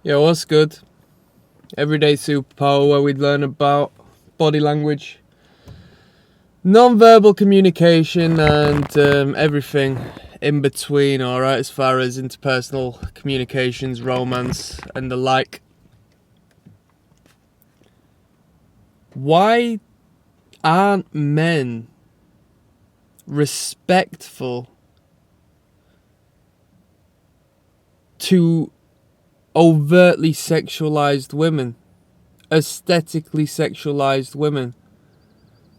Yeah, what's good? Everyday Superpower, where we learn about body language, non-verbal communication, and everything in between, alright, as far as interpersonal communications, romance, and the like. Why aren't men respectful to overtly sexualized women, aesthetically sexualized women?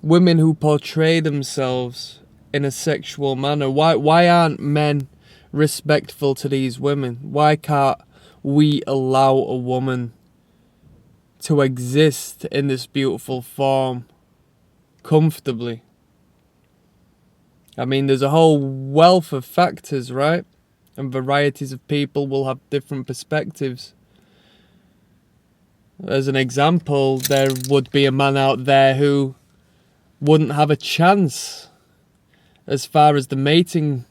Women who portray themselves in a sexual manner. Why aren't men respectful to these women? Why can't we allow a woman to exist in this beautiful form comfortably? I mean, there's a whole wealth of factors, right? And varieties of people will have different perspectives. As an example, there would be a man out there who wouldn't have a chance as far as the mating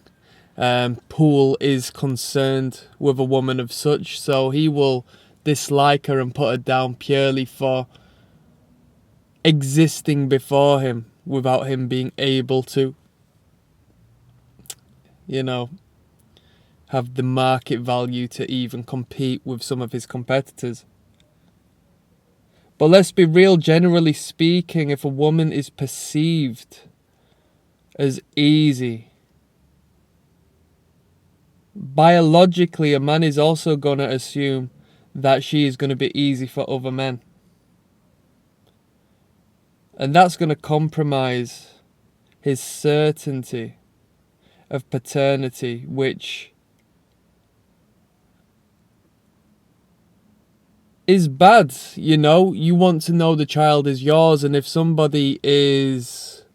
pool is concerned with a woman of such, so he will dislike her and put her down purely for existing before him without him being able to, have the market value to even compete with some of his competitors. But let's be real, generally speaking, if a woman is perceived as easy, biologically a man is also going to assume that she is going to be easy for other men. And that's going to compromise his certainty of paternity, which is bad. You want to know the child is yours, and if somebody is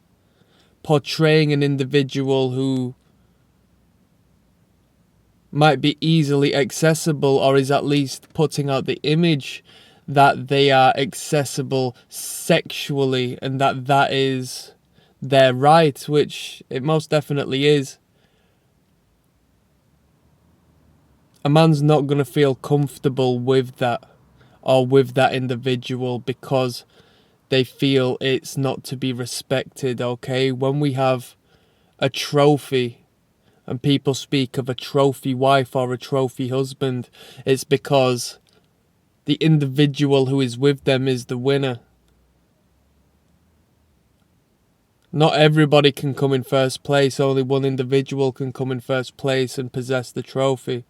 portraying an individual who might be easily accessible, or is at least putting out the image that they are accessible sexually and that is their right, which it most definitely is, a man's not going to feel comfortable with that or with that individual because they feel it's not to be respected, okay? When we have a trophy and people speak of a trophy wife or a trophy husband, it's because the individual who is with them is the winner. Not everybody can come in first place, only one individual can come in first place and possess the trophy.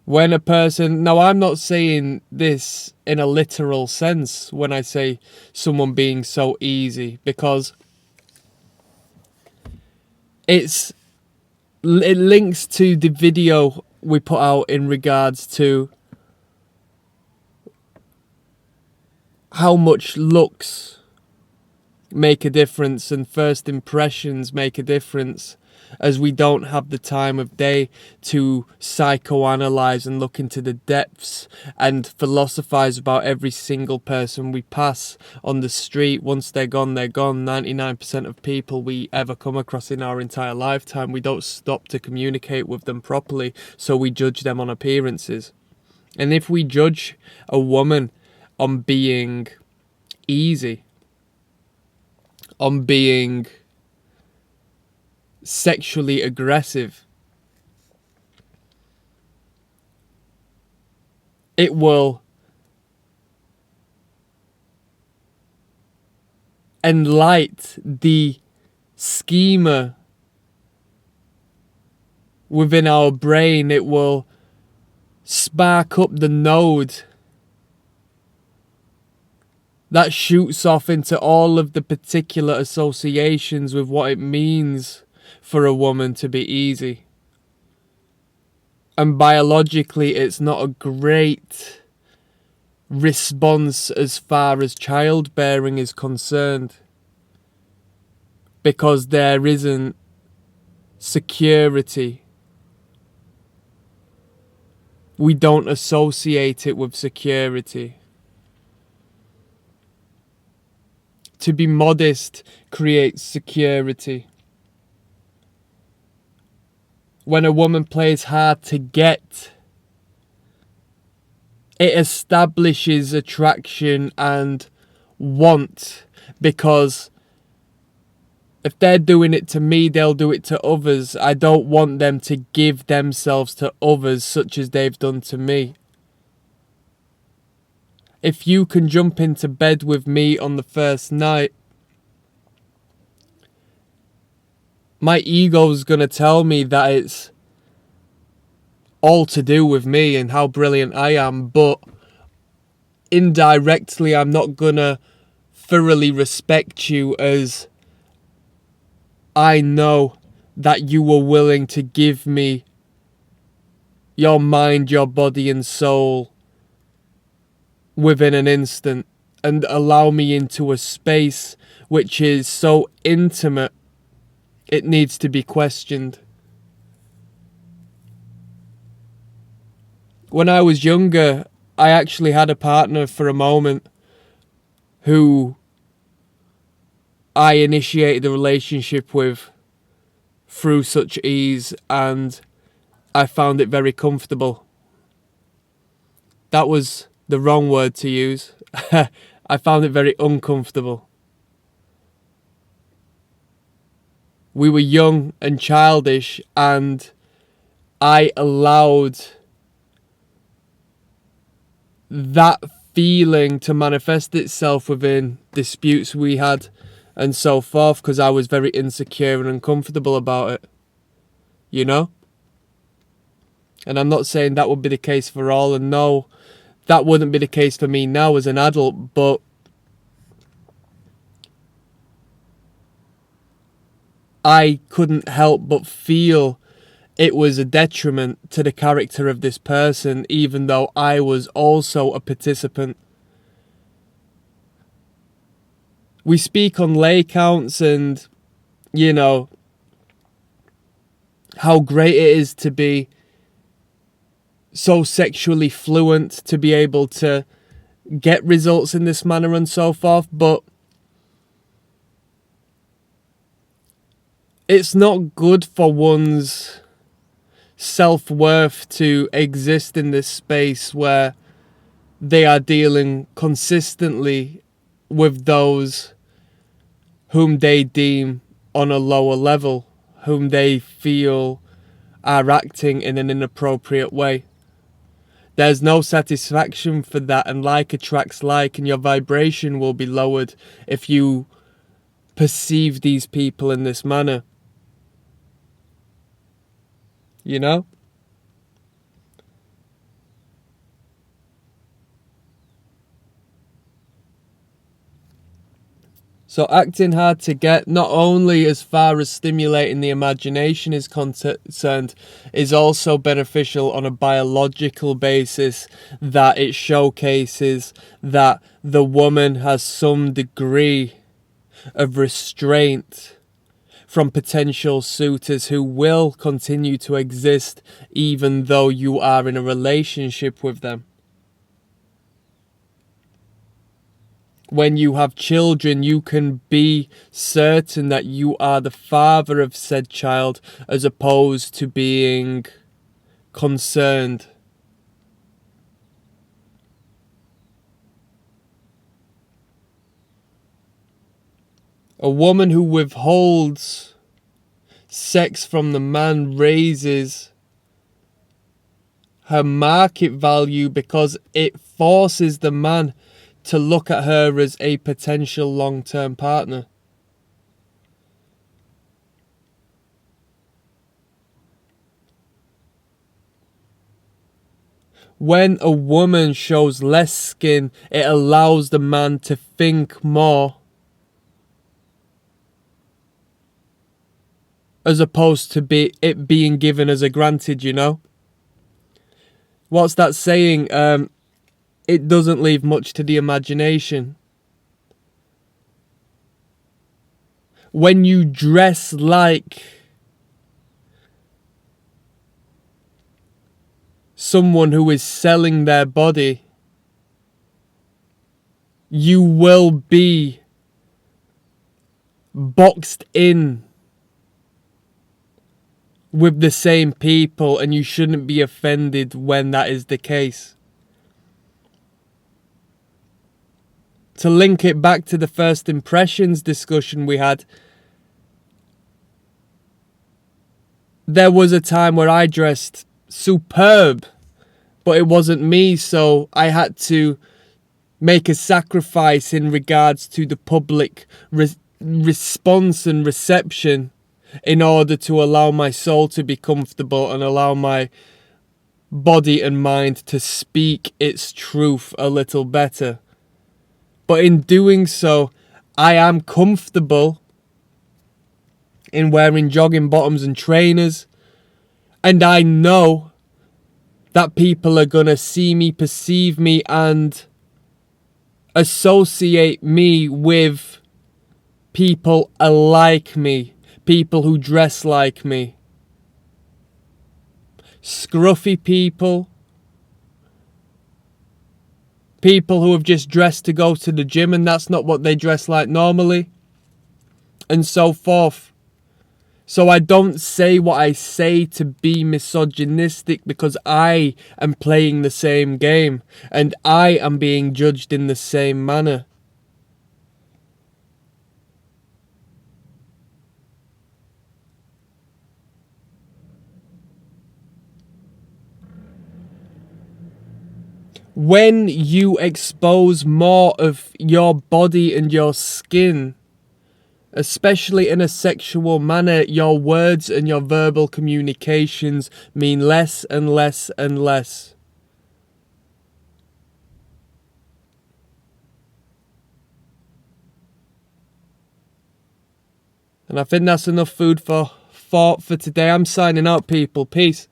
When a person... Now, I'm not saying this in a literal sense when I say someone being so easy, because it links to the video we put out in regards to how much looks make a difference and first impressions make a difference, as we don't have the time of day to psychoanalyze and look into the depths and philosophize about every single person we pass on the street. Once they're gone, they're gone. 99% of people we ever come across in our entire lifetime, we don't stop to communicate with them properly, so we judge them on appearances. And if we judge a woman on being easy, on being sexually aggressive, it will enlight the schema within our brain. It will spark up the node that shoots off into all of the particular associations with what it means for a woman to be easy. And biologically, it's not a great response as far as childbearing is concerned, because there isn't security. We don't associate it with security. To be modest creates security. when a woman plays hard to get, it establishes attraction and want, because if they're doing it to me, they'll do it to others. I don't want them to give themselves to others such as they've done to me. If you can jump into bed with me on the first night, my ego's going to tell me that it's all to do with me and how brilliant I am, but indirectly I'm not going to thoroughly respect you, as I know that you were willing to give me your mind, your body and soul within an instant, and allow me into a space which is so intimate it needs to be questioned. When I was younger, I actually had a partner for a moment who I initiated a relationship with through such ease, and I found it very comfortable. That was the wrong word to use. I found it very uncomfortable. We were young and childish, and I allowed that feeling to manifest itself within disputes we had and so forth, because I was very insecure and uncomfortable about it, you know? And I'm not saying that would be the case for all, and no, that wouldn't be the case for me now as an adult, but I couldn't help but feel it was a detriment to the character of this person, even though I was also a participant. We speak on lay counts and, you know, how great it is to be so sexually fluent, to be able to get results in this manner and so forth, but it's not good for one's self-worth to exist in this space where they are dealing consistently with those whom they deem on a lower level, whom they feel are acting in an inappropriate way. There's no satisfaction for that, and like attracts like, and your vibration will be lowered if you perceive these people in this manner. You know? So acting hard to get, not only as far as stimulating the imagination is concerned, is also beneficial on a biological basis, that it showcases that the woman has some degree of restraint from potential suitors who will continue to exist even though you are in a relationship with them. When you have children, you can be certain that you are the father of said child, as opposed to being concerned. A woman who withholds sex from the man raises her market value, because it forces the man to look at her as a potential long-term partner. When a woman shows less skin, it allows the man to think more, as opposed to it being given as a granted, you know? What's that saying? It doesn't leave much to the imagination. When you dress like someone who is selling their body, you will be boxed in with the same people, and you shouldn't be offended when that is the case. To link it back to the first impressions discussion we had, there was a time where I dressed superb, but it wasn't me, so I had to make a sacrifice in regards to the public response and reception in order to allow my soul to be comfortable and allow my body and mind to speak its truth a little better. But in doing so, I am comfortable in wearing jogging bottoms and trainers, and I know that people are gonna see me, perceive me, and associate me with people alike me, people who dress like me. Scruffy people, people who have just dressed to go to the gym and that's not what they dress like normally, and so forth. So I don't say what I say to be misogynistic, because I am playing the same game and I am being judged in the same manner. When you expose more of your body and your skin, especially in a sexual manner, your words and your verbal communications mean less and less and less. And I think that's enough food for thought for today. I'm signing out, people. Peace.